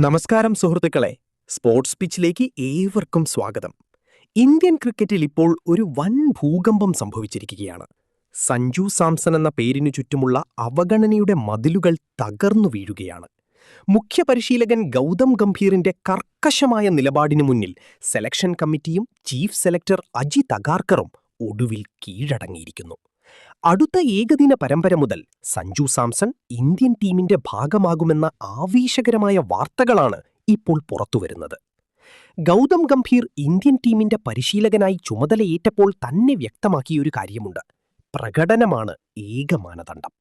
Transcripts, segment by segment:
നമസ്കാരം സുഹൃത്തുക്കളെ, സ്പോർട്സ് പിച്ചിലേക്ക് ഏവർക്കും സ്വാഗതം. ഇന്ത്യൻ ക്രിക്കറ്റിൽ ഇപ്പോൾ ഒരു വൻ ഭൂകമ്പം സംഭവിച്ചിരിക്കുകയാണ്. സഞ്ജു സാംസൺ എന്ന പേരിനു ചുറ്റുമുള്ള അവഗണനയുടെ മതിലുകൾ തകർന്നു വീഴുകയാണ്. മുഖ്യ പരിശീലകൻ ഗൗതം ഗംഭീറിന്റെ കർക്കശമായ നിലപാടിനു മുന്നിൽ സെലക്ഷൻ കമ്മിറ്റിയും ചീഫ് സെലക്ടർ അജിത് അഗാർക്കറും ഒടുവിൽ കീഴടങ്ങിയിരിക്കുന്നു. അടുത്ത ഏകദിന പരമ്പര മുതൽ സഞ്ജു സാംസൺ ഇന്ത്യൻ ടീമിന്റെ ഭാഗമാകുമെന്ന ആവേശകരമായ വാർത്തകളാണ് ഇപ്പോൾ പുറത്തുവരുന്നത്. ഗൗതം ഗംഭീർ ഇന്ത്യൻ ടീമിന്റെ പരിശീലകനായി ചുമതലയേറ്റപ്പോൾ തന്നെ വ്യക്തമാക്കിയൊരു കാര്യമുണ്ട്: പ്രകടനമാണ് ഏക മാനദണ്ഡം.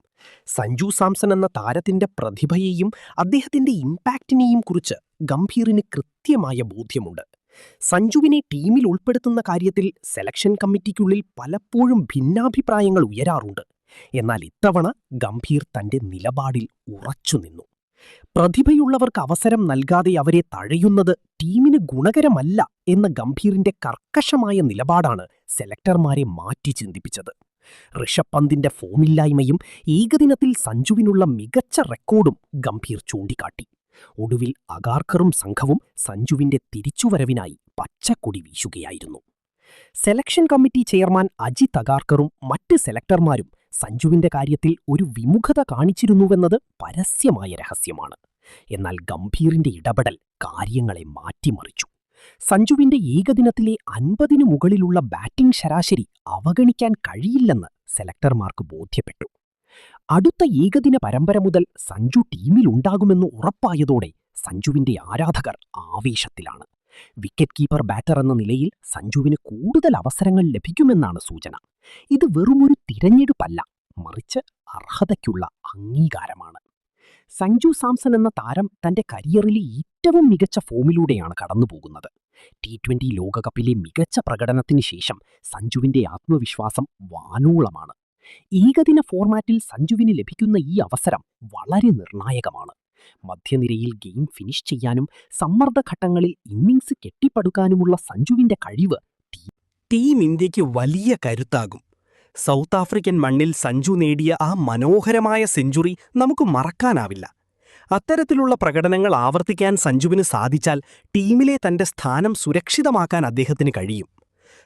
സഞ്ജു സാംസൺ എന്ന താരത്തിന്റെ പ്രതിഭയെയും അദ്ദേഹത്തിന്റെ ഇമ്പാക്റ്റിനെയും കുറിച്ച് ഗംഭീറിന് കൃത്യമായ ബോധ്യമുണ്ട്. സഞ്ജുവിനെ ടീമിൽ ഉൾപ്പെടുത്തുന്ന കാര്യത്തിൽ സെലക്ഷൻ കമ്മിറ്റിക്കുള്ളിൽ പലപ്പോഴും ഭിന്നാഭിപ്രായങ്ങൾ ഉയരാറുണ്ട്. എന്നാൽ ഇത്തവണ ഗംഭീർ തന്റെ നിലപാടിൽ ഉറച്ചുനിന്നു. പ്രതിഭയുള്ളവർക്ക് അവസരം നൽകാതെ അവരെ തഴയുന്നത് ടീമിന് ഗുണകരമല്ല എന്ന ഗംഭീറിന്റെ കർക്കശമായ നിലപാടാണ് സെലക്ടർമാരെ മാറ്റി ചിന്തിപ്പിച്ചത്. ഋഷഭ് പന്തിന്റെ ഫോമില്ലായ്മയും ഏകദിനത്തിൽ സഞ്ജുവിനുള്ള മികച്ച റെക്കോർഡും ഗംഭീർ ചൂണ്ടിക്കാട്ടി. ഒടുവിൽ അഗാർക്കറും സംഘവും സഞ്ജുവിന്റെ തിരിച്ചുവരവിനായി പച്ചക്കൊടി വീശുകയായിരുന്നു. സെലക്ഷൻ കമ്മിറ്റി ചെയർമാൻ അജിത് അഗാർക്കറും മറ്റ് സെലക്ടർമാരും സഞ്ജുവിന്റെ കാര്യത്തിൽ ഒരു വിമുഖത കാണിച്ചിരുന്നുവെന്നത് പരസ്യമായ രഹസ്യമാണ്. എന്നാൽ ഗംഭീറിന്റെ ഇടപെടൽ കാര്യങ്ങളെ മാറ്റിമറിച്ചു. സഞ്ജുവിന്റെ ഏകദിനത്തിലെ 50-ന് മുകളിലുള്ള ബാറ്റിംഗ് ശരാശരി അവഗണിക്കാൻ കഴിയില്ലെന്ന് സെലക്ടർമാർക്ക് ബോധ്യപ്പെട്ടു. അടുത്ത ഏകദിന പരമ്പര മുതൽ സഞ്ജു ടീമിലുണ്ടാകുമെന്ന് ഉറപ്പായതോടെ സഞ്ജുവിന്റെ ആരാധകർ ആവേശത്തിലാണ്. വിക്കറ്റ് കീപ്പർ ബാറ്റർ എന്ന നിലയിൽ സഞ്ജുവിന് കൂടുതൽ അവസരങ്ങൾ ലഭിക്കുമെന്നാണ് സൂചന. ഇത് വെറുമൊരു തിരഞ്ഞെടുപ്പല്ല, മറിച്ച് അർഹതയ്ക്കുള്ള അംഗീകാരമാണ്. സഞ്ജു സാംസൺ എന്ന താരം തന്റെ കരിയറിലെ ഏറ്റവും മികച്ച ഫോമിലൂടെയാണ് കടന്നുപോകുന്നത്. T20 ലോകകപ്പിലെ മികച്ച പ്രകടനത്തിന് ശേഷം സഞ്ജുവിന്റെ ആത്മവിശ്വാസം വാനോളമാണ്. ഏകദിന ഫോർമാറ്റിൽ സഞ്ജുവിന് ലഭിക്കുന്ന ഈ അവസരം വളരെ നിർണായകമാണ്. മധ്യനിരയിൽ ഗെയിം ഫിനിഷ് ചെയ്യാനും സമ്മർദ്ദഘട്ടങ്ങളിൽ ഇന്നിംഗ്സ് കെട്ടിപ്പടുക്കാനുമുള്ള സഞ്ജുവിന്റെ കഴിവ് ടീം ഇന്ത്യക്ക് വലിയ കരുത്താകും. സൗത്ത് ആഫ്രിക്കൻ മണ്ണിൽ സഞ്ജു നേടിയ ആ മനോഹരമായ സെഞ്ചുറി നമുക്ക് മറക്കാനാവില്ല. അത്തരത്തിലുള്ള പ്രകടനങ്ങൾ ആവർത്തിക്കാൻ സഞ്ജുവിന് സാധിച്ചാൽ ടീമിലെ തന്റെ സ്ഥാനം സുരക്ഷിതമാക്കാൻ അദ്ദേഹത്തിന് കഴിയും.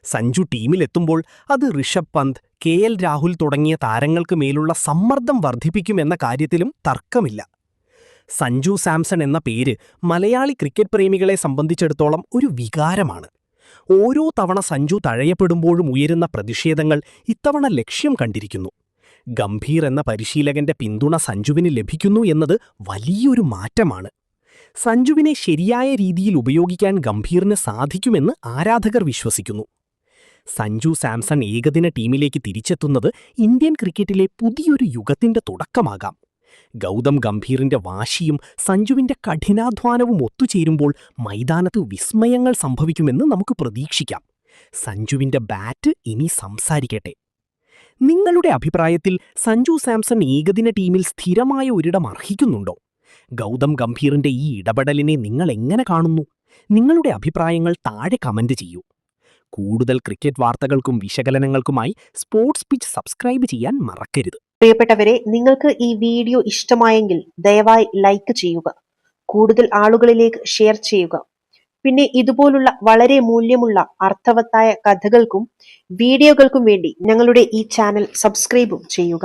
സഞ്ജു ടീമിലെത്തുമ്പോൾ അത് ഋഷഭ് പന്ത്, KL രാഹുൽ തുടങ്ങിയ താരങ്ങൾക്ക് മേലുള്ള സമ്മർദ്ദം വർദ്ധിപ്പിക്കുമെന്ന കാര്യത്തിലും തർക്കമില്ല. സഞ്ജു സാംസൺ എന്ന പേര് മലയാളി ക്രിക്കറ്റ് പ്രേമികളെ സംബന്ധിച്ചിടത്തോളം ഒരു വികാരമാണ്. ഓരോ തവണ സഞ്ജു തഴയപ്പെടുമ്പോഴും ഉയരുന്ന പ്രതിഷേധങ്ങൾ ഇത്തവണ ലക്ഷ്യം കണ്ടിരിക്കുന്നു. ഗംഭീർ എന്ന പരിശീലകന്റെ പിന്തുണ സഞ്ജുവിന് ലഭിക്കുന്നു എന്നത് വലിയൊരു മാറ്റമാണ്. സഞ്ജുവിനെ ശരിയായ രീതിയിൽ ഉപയോഗിക്കാൻ ഗംഭീറിന് സാധിക്കുമെന്ന് ആരാധകർ വിശ്വസിക്കുന്നു. സഞ്ജു സാംസൺ ഏകദിന ടീമിലേക്ക് തിരിച്ചെത്തുന്നത് ഇന്ത്യൻ ക്രിക്കറ്റിലെ പുതിയൊരു യുഗത്തിന്റെ തുടക്കമാകാം. ഗൗതം ഗംഭീറിന്റെ വാശിയും സഞ്ജുവിന്റെ കഠിനാധ്വാനവും ഒത്തുചേരുമ്പോൾ മൈതാനത്ത് വിസ്മയങ്ങൾ സംഭവിക്കുമെന്ന് നമുക്ക് പ്രതീക്ഷിക്കാം. സഞ്ജുവിന്റെ ബാറ്റ് ഇനി സംസാരിക്കട്ടെ. നിങ്ങളുടെ അഭിപ്രായത്തിൽ സഞ്ജു സാംസൺ ഏകദിന ടീമിൽ സ്ഥിരമായ ഒരിടം അർഹിക്കുന്നുണ്ടോ? ഗൗതം ഗംഭീറിന്റെ ഈ ഇടപെടലിനെ നിങ്ങൾ എങ്ങനെ കാണുന്നു? നിങ്ങളുടെ അഭിപ്രായങ്ങൾ താഴെ കമന്റ് ചെയ്യൂ. കൂടുതൽ ക്രിക്കറ്റ് വാർത്തകൾക്കും വിശകലനങ്ങൾക്കുമായി സ്പോർട്സ് പിച്ച് സബ്സ്ക്രൈബ് ചെയ്യാൻ മറക്കരുത്. പ്രിയപ്പെട്ടവരെ, നിങ്ങൾക്ക് ഈ വീഡിയോ ഇഷ്ടമായെങ്കിൽ ദയവായി ലൈക്ക് ചെയ്യുക, കൂടുതൽ ആളുകളിലേക്ക് ഷെയർ ചെയ്യുക. പിന്നെ ഇതുപോലുള്ള വളരെ മൂല്യമുള്ള അർത്ഥവത്തായ കഥകൾക്കും വീഡിയോകൾക്കും വേണ്ടി ഞങ്ങളുടെ ഈ ചാനൽ സബ്സ്ക്രൈബും ചെയ്യുക.